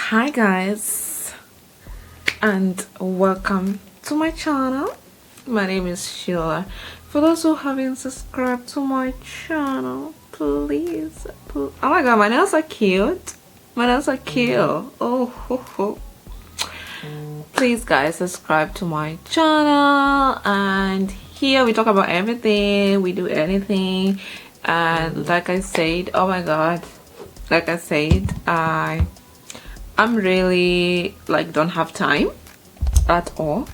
Hi guys, and welcome to my channel. My name is Sheila. For those who haven't subscribed to my channel, please, oh my god, my nails are cute. My nails are cute. Oh ho, ho. Please guys, subscribe to my channel, and here we talk about everything, we do anything. And like I said, oh my god, like I said, I'm really don't have time at all,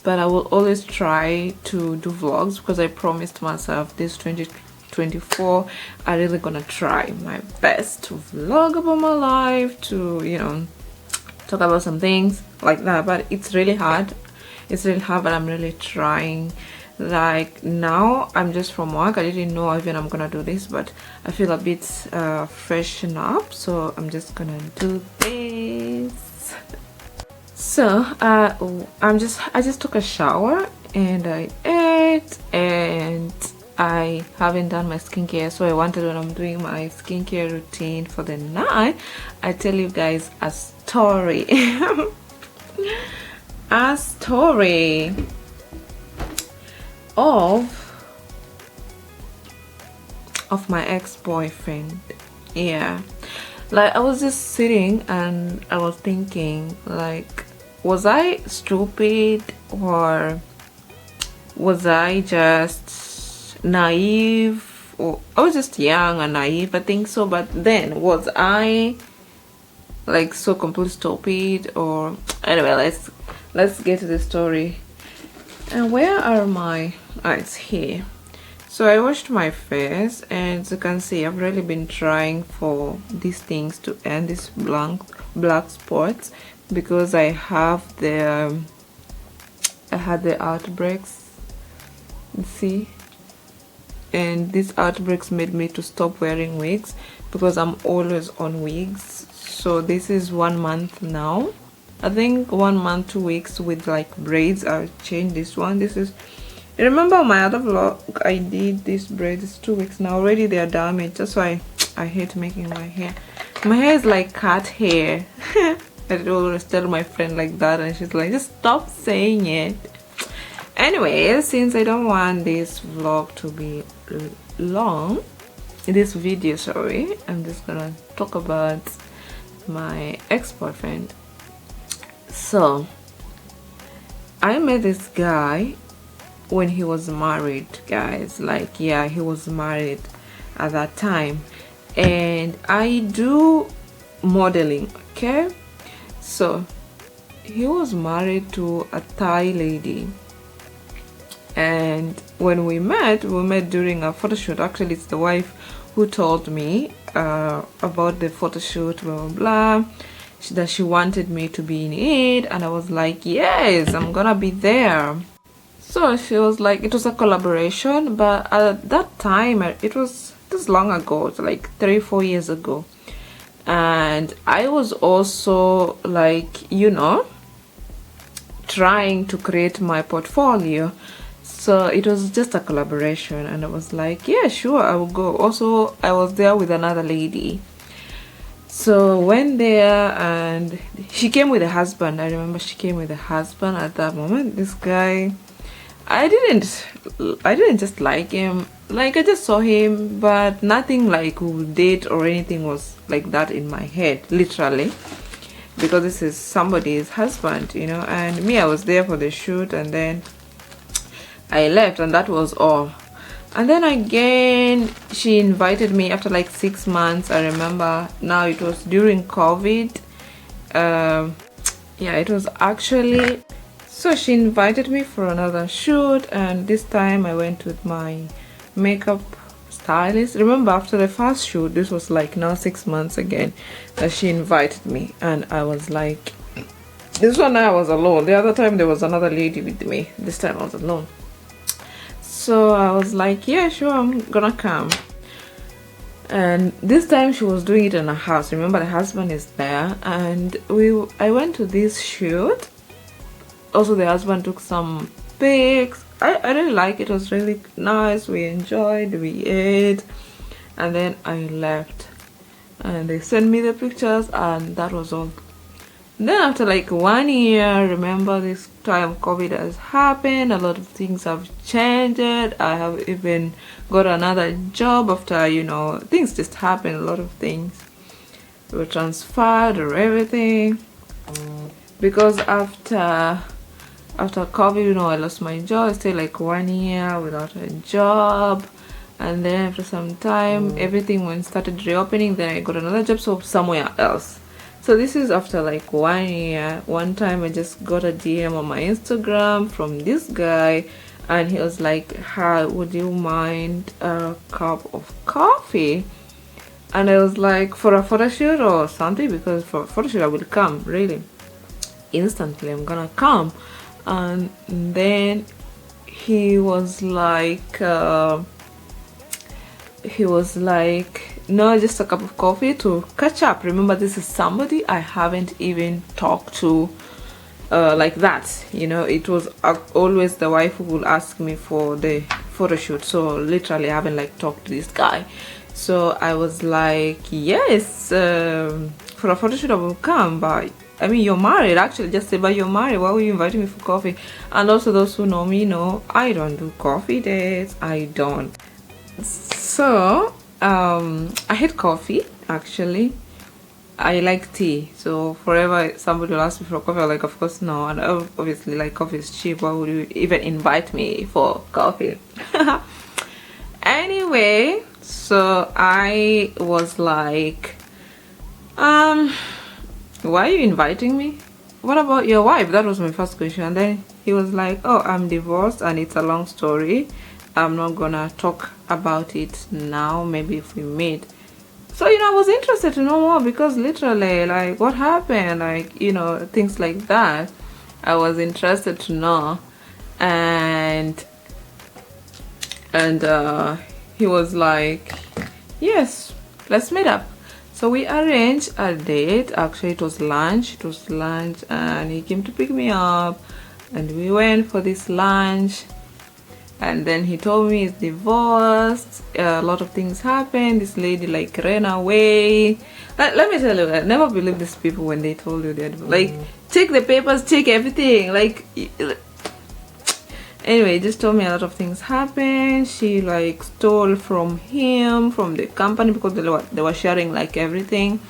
but I will always try to do vlogs because I promised myself this 2024 I really gonna try my best to vlog about my life, to talk about some things like that. But it's really hard, but I'm really trying. Like now I'm just from work, I didn't know even I'm gonna do this, but I feel a bit freshen up, so I'm just gonna do this. So I just took a shower and I ate, and I haven't done my skincare, so I wanted, when I'm doing my skincare routine for the night, I tell you guys a story. A story of my ex-boyfriend. Yeah, like I was just sitting and I was thinking, like, was I stupid, or was I just naive, or I was just young and naive? I think so. But then, was I like so completely stupid? Or anyway, let's get to the story. And where are my eyes? Here. So I washed my face, and as you can see, I've really been trying for these things to end, these black spots, because I had the outbreaks, see, and these outbreaks made me to stop wearing wigs because I'm always on wigs. So this is 1 month now, I think 1 month 2 weeks with like braids. I'll change this one. This is, remember my other vlog, I did these braids. It's 2 weeks now already, they are damaged. That's why I hate making my hair. My hair is like cat hair. I always tell my friend like that, and she's like, just stop saying it. Anyway, since I don't want this vlog to be long, this video, sorry, I'm just gonna talk about my ex-boyfriend. So I met this guy when he was married, guys. Like, yeah, he was married at that time, and I do modeling, okay? So he was married to a Thai lady, and when we met during a photo shoot. Actually, it's the wife who told me about the photo shoot, blah blah blah, that she wanted me to be in it, and I was like, yes, I'm gonna be there. So she was like, it was a collaboration, but at that time, it was long ago, it's like 3-4 years ago, and I was also like, trying to create my portfolio. So it was just a collaboration, and I was like, yeah, sure, I will go. Also, I was there with another lady. So went there, and she came with a husband. I remember she came with a husband at that moment. This guy, I didn't just like him. Like, I just saw him, but nothing like we would date or anything was like that in my head, literally, because this is somebody's husband, and me, I was there for the shoot, and then I left, and that was all. And then again, she invited me after like 6 months, I remember. Now it was during COVID. Yeah, it was actually. So she invited me for another shoot, and this time I went with my makeup stylist. Remember, after the first shoot, this was like now 6 months again, that she invited me, and I was like, this one I was alone. The other time there was another lady with me. This time I was alone. So I was like, yeah, sure, I'm gonna come. And this time she was doing it in a house. Remember, the husband is there, and I went to this shoot. Also, the husband took some pics. I really like it. It was really nice. We enjoyed, we ate, and then I left, and they sent me the pictures, and that was all. Then after like 1 year, remember this time COVID has happened, a lot of things have changed. I have even got another job after, you know, things just happened, a lot of things were transferred or everything. Because after COVID, you know, I lost my job. I stayed like 1 year without a job. And then after some time, everything when started reopening, then I got another job, so somewhere else. So this is after like 1 year. One time I just got a DM on my Instagram from this guy, and he was like, "Hi, would you mind a cup of coffee?" And I was like, for a photo shoot or something, because for a photo shoot I will come, really. Instantly, I'm gonna come. And then he was like, no, just a cup of coffee to catch up. Remember, this is somebody I haven't even talked to like that, you know. It was always the wife who would ask me for the photo shoot, so literally I haven't like talked to this guy. So I was like, yes, for a photo shoot I will come, but I mean, you're married. Actually, just say, but you're married, why were you inviting me for coffee? And also those who know me know I don't do coffee dates. I don't. So I hate coffee. Actually, I like tea. So forever somebody will ask me for coffee, I'm like, of course no. And obviously, like, coffee is cheap, why would you even invite me for coffee? Anyway, so I was like, why are you inviting me? What about your wife? That was my first question. And then he was like, oh, I'm divorced and it's a long story. I'm not gonna talk about it now. Maybe if we meet. So, you know, I was interested to know more, because literally, like, what happened? Like, you know, things like that. I was interested to know. And he was like, yes, let's meet up. So we arranged a date. Actually, it was lunch, and he came to pick me up, and we went for this lunch. And then he told me he's divorced. A lot of things happened. This lady like ran away. Let me tell you, I never believe these people when they told you they're divorced. Like, check the papers, check everything. Like, anyway, just told me a lot of things happened. She like stole from him, from the company, because they were sharing like everything,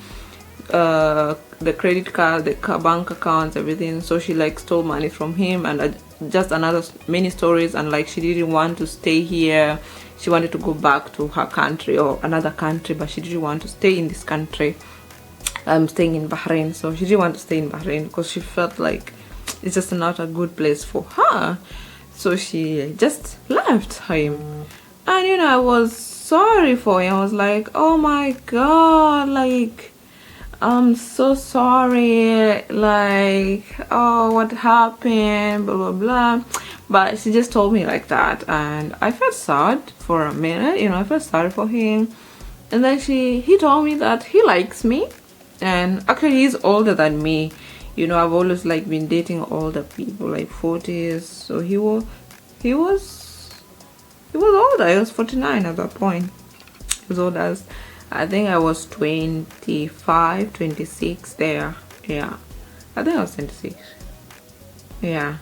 the credit card, the bank accounts, everything. So she like stole money from him, and just another many stories. And like, she didn't want to stay here. She wanted to go back to her country or another country, but she didn't want to stay in this country. I'm staying in Bahrain, so she didn't want to stay in Bahrain because she felt like it's just not a good place for her. So she just left him. And you know, I was sorry for him. I was like, oh my god, like, I'm so sorry, like, oh, what happened, blah blah blah. But she just told me like that, and I felt sad for a minute, you know. I felt sorry for him. And then he told me that he likes me, and actually he's older than me. You know, I've always like been dating older people, like 40s. So he was older. He was 49 at that point. He was older as, I think I was 25, 26 there. Yeah, I think I was 26. Yeah.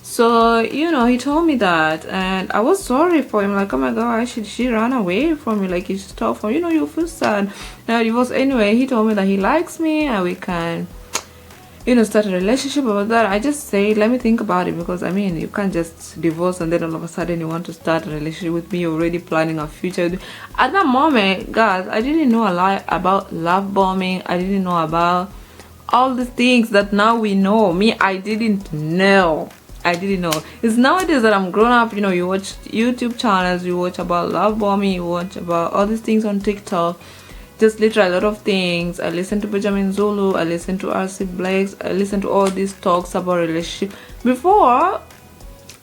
So, you know, he told me that, and I was sorry for him. Like, oh my god, she ran away from me. Like, you should stop from, you know, you feel sad. Now, divorce. Anyway, he told me that he likes me and we can, you know, start a relationship. About that, I just say, let me think about it, because I mean, you can't just divorce and then all of a sudden you want to start a relationship with me. You're already planning a future. At that moment, guys, I didn't know a lot about love bombing. I didn't know about all the things that now we know. Me, I didn't know. It's nowadays that I'm grown up, you know. You watch YouTube channels, you watch about love bombing, you watch about all these things on TikTok. Just literally a lot of things. I listen to Benjamin Zulu, I listen to R.C. Blakes, I listen to all these talks about relationship. Before,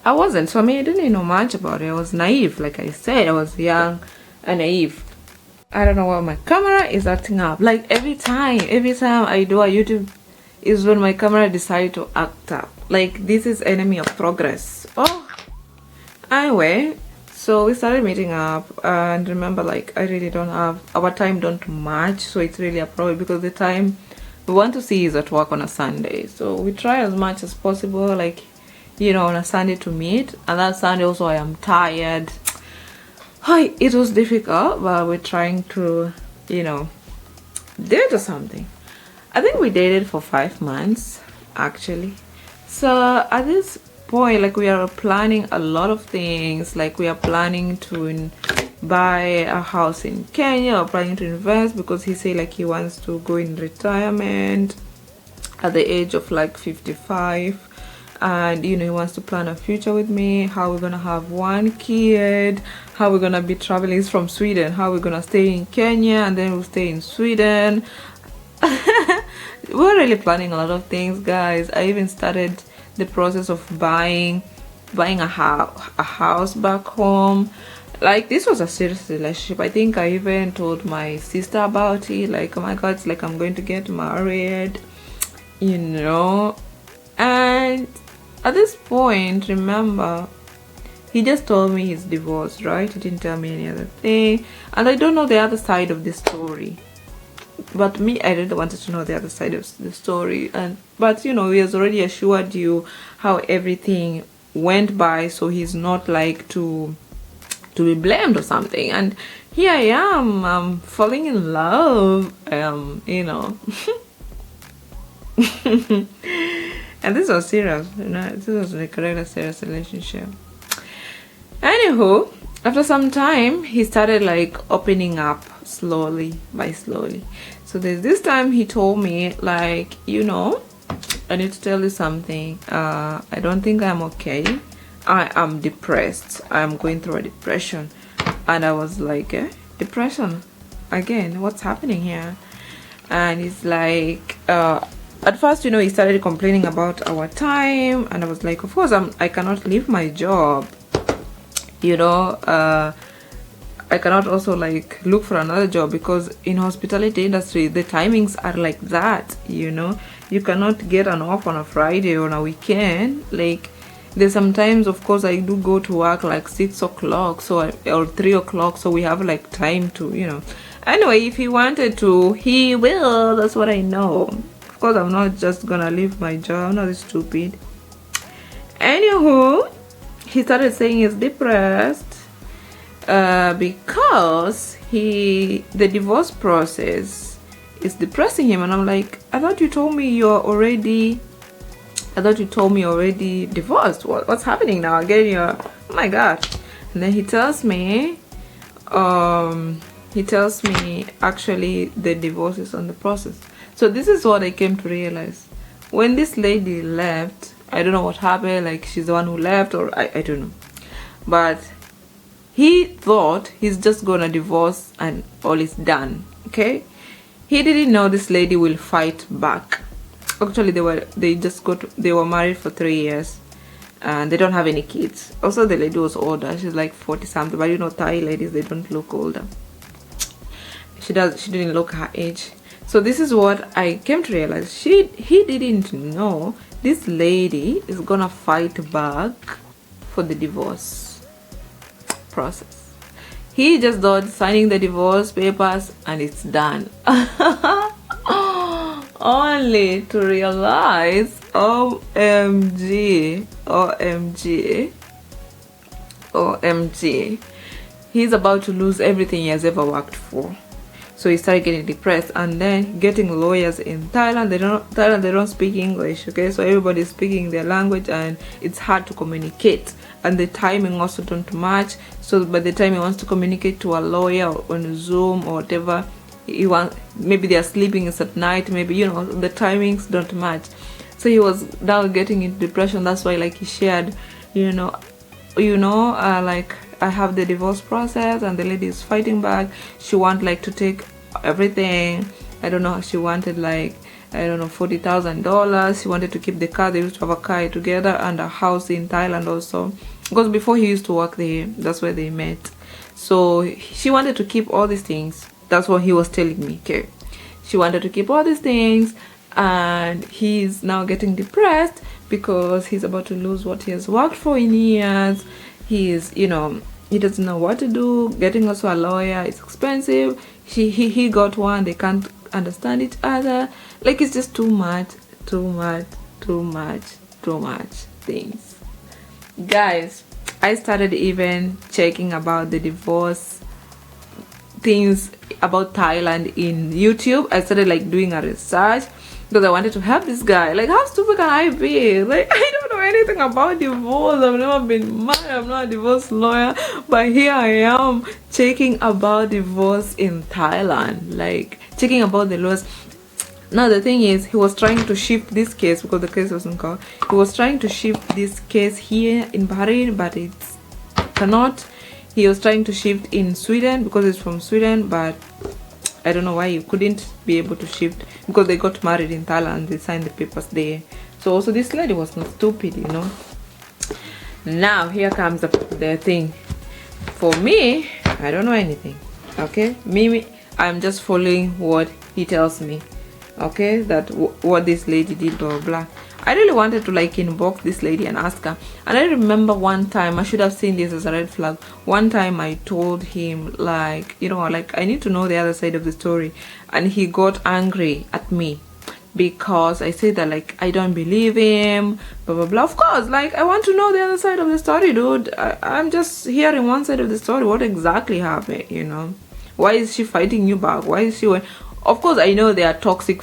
I wasn't. So I mean, I didn't know much about it. I was naive, like I said. I was young and naive. I don't know why my camera is acting up. Like, every time I do a YouTube is when my camera decides to act up. Like, this is enemy of progress. Oh, anyway, so we started meeting up, and remember, like, I really don't have, our time don't match, so it's really a problem, because the time we want to see he's at work on a Sunday, so we try as much as possible, like, you know, on a Sunday to meet. And that Sunday also I am tired. Hi, it was difficult, but we're trying to, you know, date or something. I think we dated for 5 months actually. So at this point, like, we are planning a lot of things. Like, we are planning to buy a house in Kenya, or planning to invest, because he said like he wants to go in retirement at the age of like 55, and you know, he wants to plan a future with me, how we're gonna have 1 kid, how we're gonna be traveling. He's from Sweden, how we're gonna stay in Kenya and then we'll stay in Sweden. We're really planning a lot of things, guys. I even started the process of buying a house back home. Like, this was a serious relationship. I think I even told my sister about it, like, oh my god, it's like I'm going to get married, you know. And at this point, remember, he just told me he's divorced, right? He didn't tell me any other thing, and I don't know the other side of the story. But me, I really wanted to know the other side of the story. But you know, he has already assured you how everything went by, so he's not like to be blamed or something. And here I am, I'm falling in love, you know. And this was serious, you know, this was like a really serious relationship. Anywho, after some time, he started like opening up slowly by slowly. So there's this time he told me, like, you know, I need to tell you something. I don't think I'm okay. I am depressed. I'm going through a depression. And I was like, depression again? What's happening here? And he's like, at first, you know, he started complaining about our time, and I was like, of course, I cannot leave my job, you know. I cannot also like look for another job, because in hospitality industry the timings are like that, you know. You cannot get an off on a Friday or on a weekend. Like, there's sometimes, of course, I do go to work like 6 o'clock, so or 3 o'clock, so we have like time to, you know. Anyway, if he wanted to, he will. That's what I know. Of course, I'm not just gonna leave my job. I'm not stupid. Anywho, he started saying he's depressed because the divorce process is depressing him. And I'm like, I thought you told me you're already divorced. What's happening now again? Oh my god. And then he tells me actually the divorce is on the process. So this is what I came to realize. When this lady left, I don't know what happened, like she's the one who left, or I don't know. But he thought he's just gonna divorce and all is done, okay? He didn't know this lady will fight back. Actually, they were married for 3 years, and they don't have any kids. Also, the lady was older. She's like 40 something, but you know, Thai ladies, they don't look older. She didn't look her age. So this is what I came to realize. He didn't know this lady is gonna fight back for the divorce process. He just thought signing the divorce papers and it's done. Only to realize, OMG, he's about to lose everything he has ever worked for. So he started getting depressed, and then getting lawyers in Thailand. They don't speak English, okay? So everybody's speaking their language, and it's hard to communicate, and the timing also don't match. So by the time he wants to communicate to a lawyer on Zoom or whatever, maybe they are sleeping, it's at night, maybe, you know, the timings don't match. So he was now getting into depression. That's why, like, he shared, like, I have the divorce process and the lady is fighting back. She want like to take everything. I don't know, she wanted like, I don't know, $40,000. She wanted to keep the car. They used to have a car together, and a house in Thailand also, because before he used to work there, that's where they met. So she wanted to keep all these things. That's what he was telling me, okay? She wanted to keep all these things, and he's now getting depressed because he's about to lose what he has worked for in years. He's, you know, he doesn't know what to do. Getting also a lawyer is expensive. He got one. They can't understand each other. Like, it's just too much things. Guys, I started even checking about the divorce things about Thailand in YouTube. I started like doing a research because I wanted to help this guy. Like, how stupid can I be? Like, I don't know anything about divorce. I've never been married. I'm not a divorce lawyer. But here I am checking about divorce in Thailand. Like, checking about the laws. Now the thing is, he was trying to shift this case because the case wasn't called. He was trying to shift this case here in Bahrain, but it cannot. He was trying to shift in Sweden because it's from Sweden, but I don't know why he couldn't be able to shift, because they got married in Thailand. They signed the papers there. So also this lady was not stupid, you know. Now here comes the thing. For me, I don't know anything. Okay, me, I'm just following what he tells me. Okay, that what this lady did, blah blah blah. I really wanted to like inbox this lady and ask her. And I remember one time, I should have seen this as a red flag. One time I told him, like, you know, like, I need to know the other side of the story. And he got angry at me because I said that, like, I don't believe him, blah blah blah. Of course, like, I want to know the other side of the story, dude. I'm just hearing one side of the story. What exactly happened, you know? Why is she fighting you back? Why is she... Of course, I know they are toxic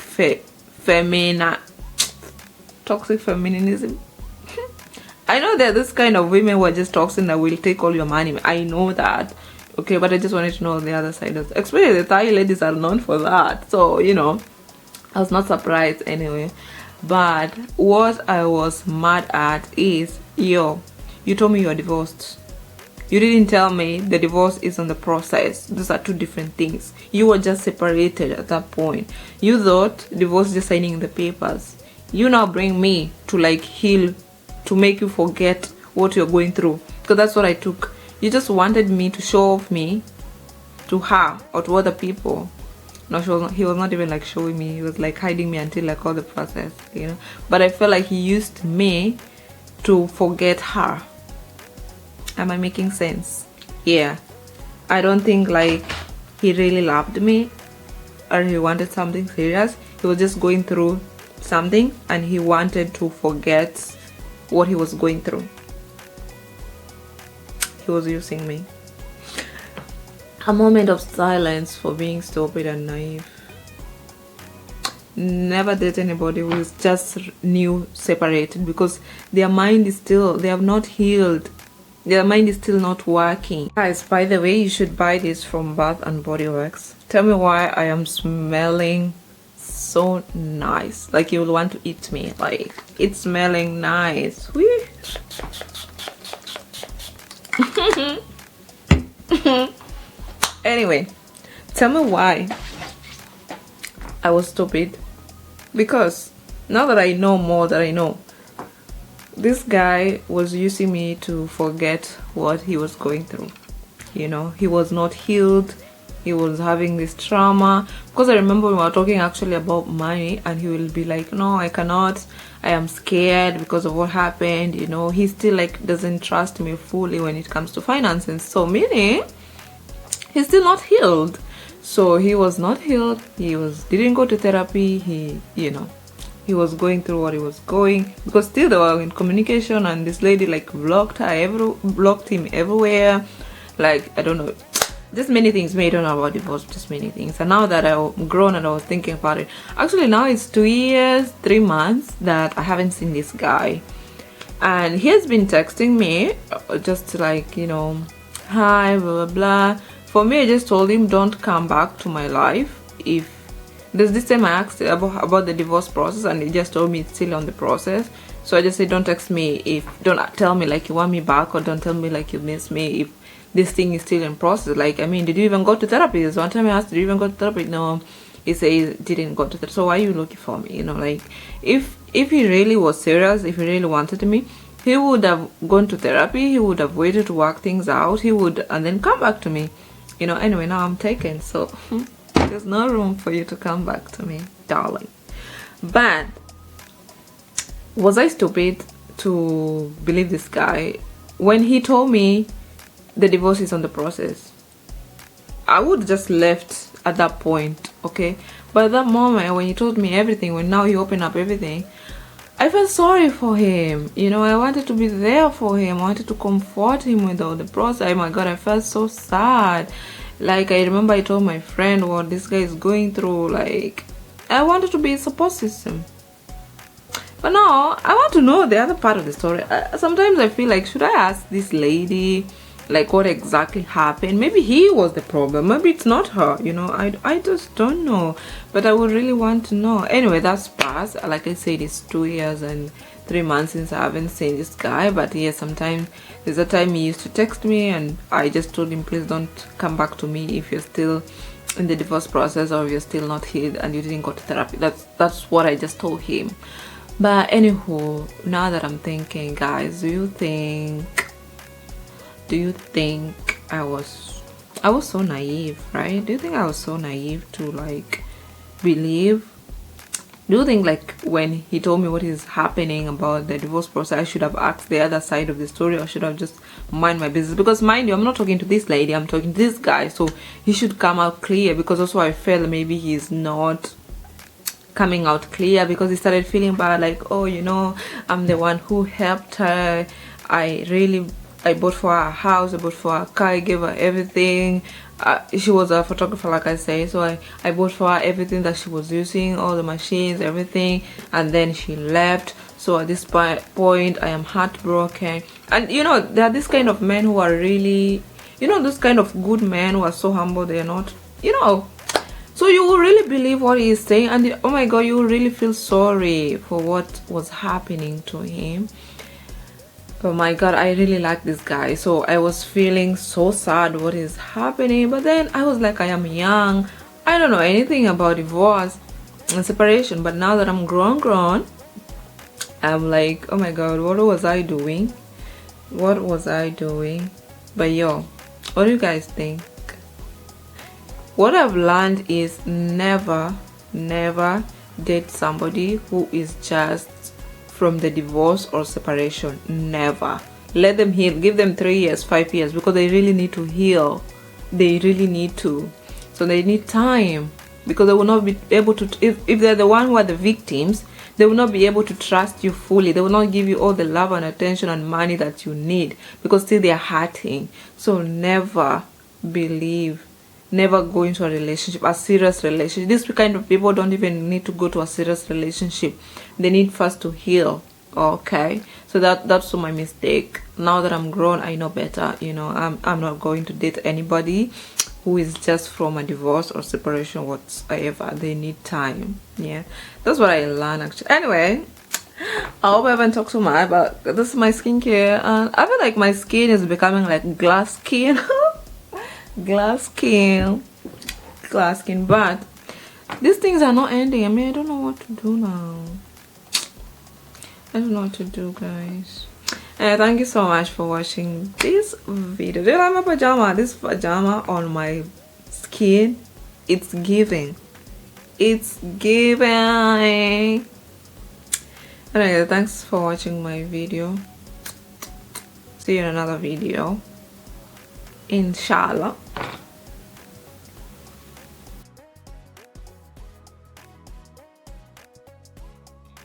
toxic feminism. I know that this kind of women who are just toxic that will take all your money. I know that. Okay, but I just wanted to know the other side of it. Especially the Thai ladies are known for that. So, you know, I was not surprised anyway. But what I was mad at is, yo, you told me you are divorced. You didn't tell me the divorce is on the process. Those are two different things. You were just separated at that point. You thought divorce is just signing the papers. You now bring me to like heal, to make you forget what you're going through, because that's what I took. You just wanted me to show off me to her or to other people. No, he was not even like showing me. He was like hiding me until like all the process, you know. But I felt like he used me to forget her. Am I making sense? Yeah. I don't think like he really loved me or he wanted something serious. He was just going through something and he wanted to forget what he was going through. He was using me. A moment of silence for being stupid and naive. Never date anybody who is just new separated, because their mind is still, they have not healed. Their mind is still not working. Guys, by the way, you should buy this from Bath and Body Works. Tell me why I am smelling so nice. Like, you will want to eat me. Like, it's smelling nice. Anyway, tell me why I was stupid. Because now that I know more that I know, this guy was using me to forget what he was going through. You know, he was not healed. He was having this trauma. Because I remember we were talking actually about money, and he will be like, no, I cannot, I am scared because of what happened. You know, he still like doesn't trust me fully when it comes to finances. So meaning he's still not healed. So he was not healed. He didn't go to therapy. He, you know, he was going through what he was going, because still they were in communication, and this lady like blocked him everywhere. Like, I don't know, just many things. I don't know about divorce, just many things. And now that I'm grown and I was thinking about it, actually now it's 2 years 3 months that I haven't seen this guy, and he has been texting me just like, you know, hi, blah blah blah. For me, I just told him, don't come back to my life. If there's this time I asked about the divorce process, and he just told me it's still on the process. So I just said, don't text me, don't tell me like you want me back, or don't tell me like you miss me if this thing is still in process. Like, I mean, did you even go to therapy? There's one time I asked, did you even go to therapy? No, he says didn't go to therapy. So why are you looking for me? You know, like, if he really was serious, if he really wanted me, he would have gone to therapy. He would have waited to work things out. He would, and then come back to me. You know, anyway, now I'm taken, so there's no room for you to come back to me, darling. But was I stupid to believe this guy when he told me the divorce is on the process? I would just left at that point, okay? But at that moment when he told me everything, when now he opened up everything, I felt sorry for him. You know, I wanted to be there for him. I wanted to comfort him with all the process. Oh my God, I felt so sad. Like, I remember I told my friend what this guy is going through. Like, I wanted to be a support system. But now, I want to know the other part of the story. Sometimes I feel like, should I ask this lady, like, what exactly happened? Maybe he was the problem. Maybe it's not her, you know. I just don't know. But I would really want to know. Anyway, that's past. Like I said, it's 2 years and 3 months since I haven't seen this guy. But yeah, sometimes there's a time he used to text me, and I just told him, please don't come back to me if you're still in the divorce process, or if you're still not healed and you didn't go to therapy. That's what I just told him. But anywho, now that I'm thinking, guys, do you think I was so naive, right? Do you think I was so naive to like believe? Do you think like when he told me what is happening about the divorce process, I should have asked the other side of the story, or should I just mind my business? Because mind you, I'm not talking to this lady, I'm talking to this guy, so he should come out clear. Because also I felt maybe he's not coming out clear, because he started feeling bad, like, oh, you know, I'm the one who helped her. I bought for her a house, I bought for her a car, I gave her everything. She was a photographer, like I say, so I bought for her everything that she was using, all the machines, everything, and then she left. So at this point I am heartbroken. And you know, there are this kind of men who are really, you know, those kind of good men who are so humble, they are not, you know. So you will really believe what he is saying, and oh my God, you will really feel sorry for what was happening to him. Oh my God, I really like this guy. So I was feeling so sad what is happening, but then I was like, I am young, I don't know anything about divorce and separation. But now that I'm grown, I'm like, oh my God, what was I doing? But yo, what do you guys think? What I've learned is never date somebody who is just from the divorce or separation. Never. Let them heal. Give them 3 years, 5 years, because they really need to heal. They really need to. So they need time, because they will not be able to, if they're the one who are the victims, they will not be able to trust you fully. They will not give you all the love and attention and money that you need, because still they are hurting. So never believe, never go into a relationship, a serious relationship. These kind of people don't even need to go to a serious relationship. They need first to heal. Okay, so that's my mistake. Now that I'm grown, I know better. You know, I'm not going to date anybody who is just from a divorce or separation whatsoever. They need time. Yeah, that's what I learned actually. Anyway, I hope I haven't talked too much, but this is my skincare, and I feel like my skin is becoming like glass skin. glass skin, but these things are not ending. I mean, I don't know what to do now. I don't know what to do, guys. And thank you so much for watching this video. Do you like my pajama? This pajama on my skin, it's giving. Anyway, thanks for watching my video. See you in another video, inshallah.